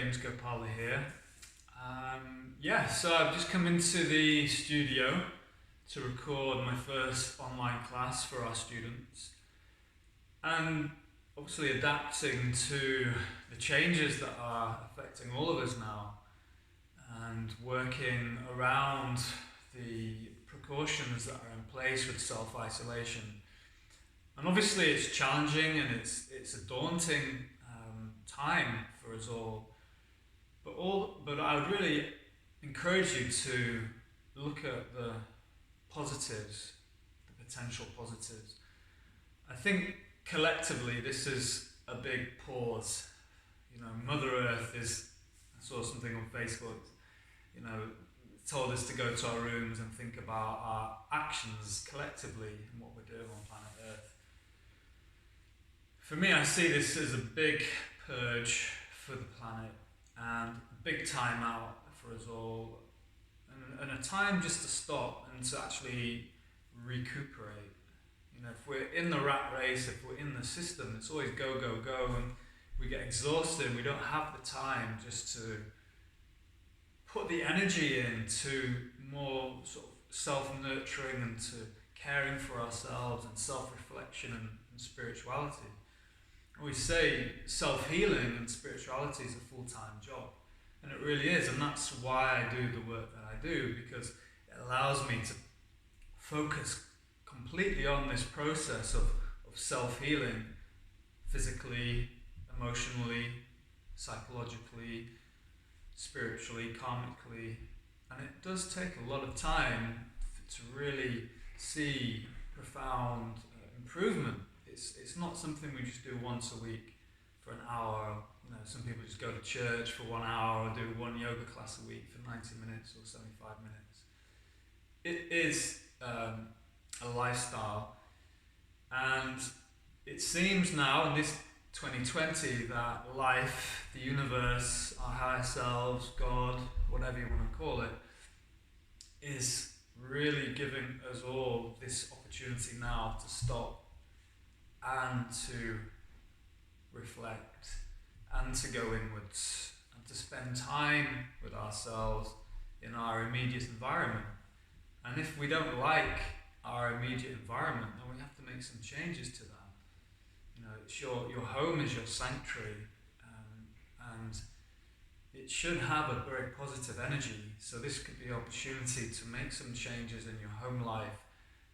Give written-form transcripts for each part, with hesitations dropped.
James Gopala here. So I've just come into the studio to record my first online class for our students, and obviously adapting to the changes that are affecting all of us now, and working around the precautions that are in place with self-isolation. And obviously it's challenging and it's a daunting time for us all. But I would really encourage you to look at the positives, the potential positives. I think collectively this is a big pause. Mother Earth I saw something on Facebook, told us to go to our rooms and think about our actions collectively and what we're doing on planet Earth. For me, I see this as a big purge for the planet and a big time out for us all, and a time just to stop and to actually recuperate. If we're in the rat race, if we're in the system, it's always go, go, go, and we get exhausted and we don't have the time just to put the energy into more sort of self-nurturing and to caring for ourselves and self-reflection and spirituality. I always say self-healing and spirituality is a full-time job, and it really is, and that's why I do the work that I do, because it allows me to focus completely on this process of self-healing, physically, emotionally, psychologically, spiritually, karmically, and it does take a lot of time to really see profound improvement. It's not something we just do once a week for an hour. Some people just go to church for 1 hour or do one yoga class a week for 90 minutes or 75 minutes. It is a lifestyle, and it seems now in this 2020 that life, the universe, our higher selves, God, whatever you want to call it, is really giving us all this opportunity now to stop and to reflect and to go inwards and to spend time with ourselves in our immediate environment. And if we don't like our immediate environment, then we have to make some changes to that. It's your home is your sanctuary, and it should have a very positive energy. So this could be an opportunity to make some changes in your home life,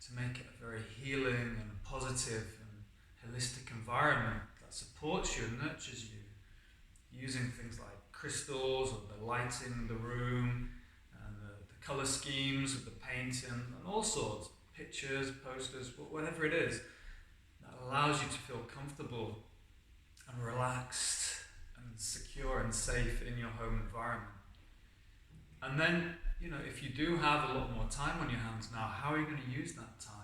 to make it a very healing and positive and holistic environment that supports you and nurtures you, using things like crystals or the lighting in the room and the colour schemes of the painting and all sorts, pictures, posters, whatever it is, that allows you to feel comfortable and relaxed and secure and safe in your home environment. And then, if you do have a lot more time on your hands now, how are you going to use that time?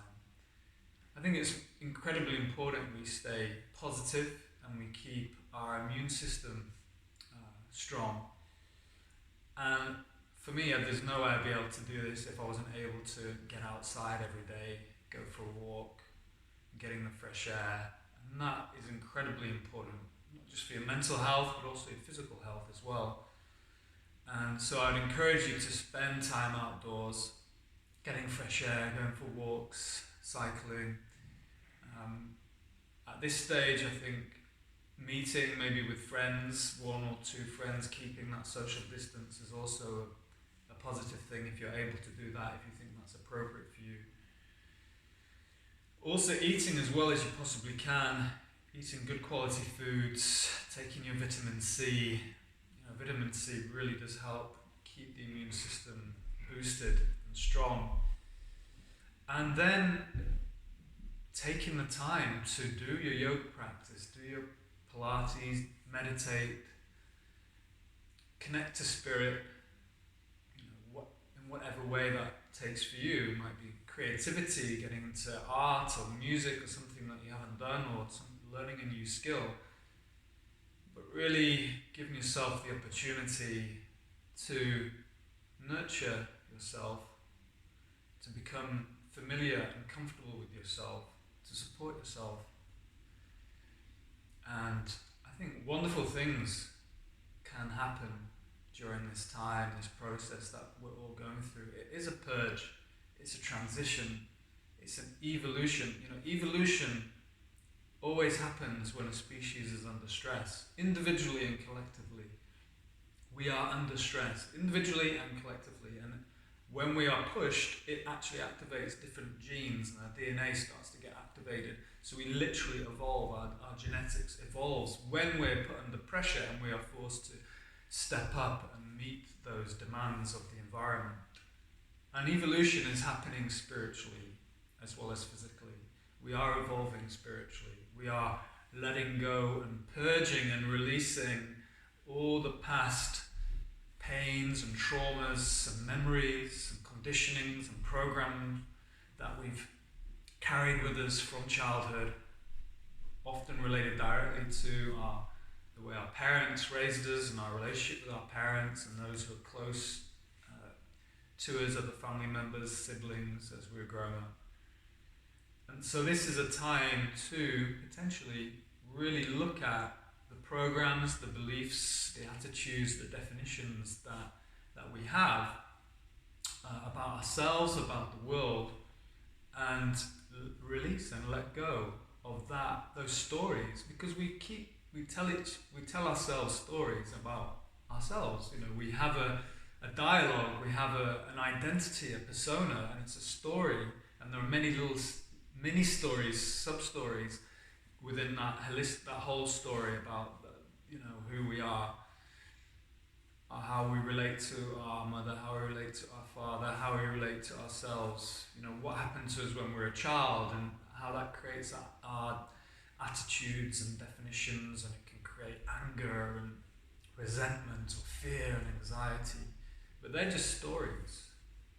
I think it's incredibly important we stay positive and we keep our immune system strong. And for me, there's no way I'd be able to do this if I wasn't able to get outside every day, go for a walk, getting the fresh air. And that is incredibly important, not just for your mental health, but also your physical health as well. And so I'd encourage you to spend time outdoors, getting fresh air, going for walks, cycling. At this stage, I think meeting maybe with friends, 1 or 2 friends, keeping that social distance is also a positive thing if you're able to do that, if you think that's appropriate for you. Also eating as well as you possibly can, eating good quality foods, taking your vitamin C. Vitamin C really does help keep the immune system boosted and strong. And then taking the time to do your yoga practice, do your Pilates, meditate, connect to spirit, in whatever way that takes for you. It might be creativity, getting into art or music or something that you haven't done, or learning a new skill. But really giving yourself the opportunity to nurture yourself, to become familiar and comfortable with yourself, to support yourself. And I think wonderful things can can happen during this time, this process that we're all going through. It is a purge, it's a transition, it's an evolution. Evolution always happens when a species is under stress, individually and collectively. We are under stress, individually and collectively, and when we are pushed, it actually activates different genes and our DNA starts to get activated. So we literally evolve, our genetics evolves when we're put under pressure and we are forced to step up and meet those demands of the environment. And evolution is happening spiritually as well as physically. We are evolving spiritually. We are letting go and purging and releasing all the past pains and traumas and memories and conditionings and programs that we've carried with us from childhood, often related directly to the way our parents raised us and our relationship with our parents and those who are close to us, other family members, siblings, as we were growing up. And so this is a time to potentially really look at the programs, the beliefs, the attitudes, the definitions that we have about ourselves, about the world, and release and let go of those stories, because we tell ourselves stories about ourselves. We have a dialogue, we have an identity, a persona, and it's a story, and there are many little mini stories, sub stories within that whole story about who we are, how we relate to our mother, how we relate to our father, how we relate to ourselves. What happened to us when we were a child, and how that creates our attitudes and definitions, and it can create anger and resentment or fear and anxiety. But they're just stories,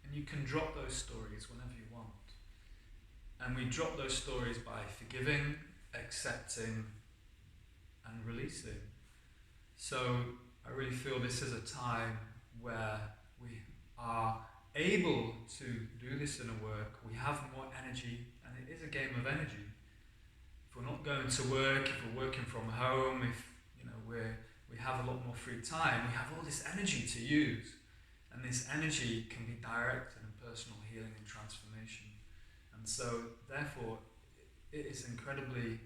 and you can drop those stories whenever you want. And we drop those stories by forgiving, accepting, and releasing. So I really feel this is a time where we are able to do this inner work. We have more energy, and it is a game of energy. If we're not going to work, if we're working from home, if we have a lot more free time, we have all this energy to use, and this energy can be directed in personal healing and transformation. And so, therefore, it is incredibly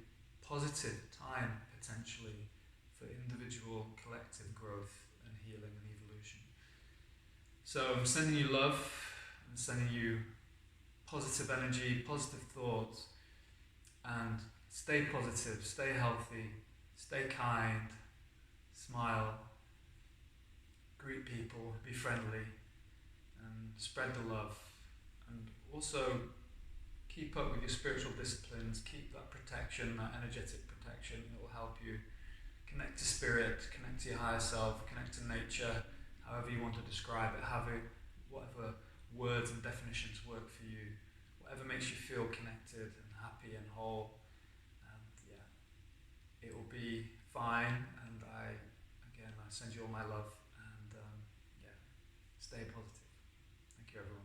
positive time potentially for individual, collective growth and healing and evolution. So I'm sending you love, I'm sending you positive energy, positive thoughts, and stay positive, stay healthy, stay kind, smile, greet people, be friendly, and spread the love. And also keep up with your spiritual disciplines, keep that protection, that energetic protection. It will help you connect to spirit, connect to your higher self, connect to nature, however you want to describe it, whatever words and definitions work for you, whatever makes you feel connected and happy and whole. And it will be fine. And I send you all my love, and stay positive. Thank you, everyone.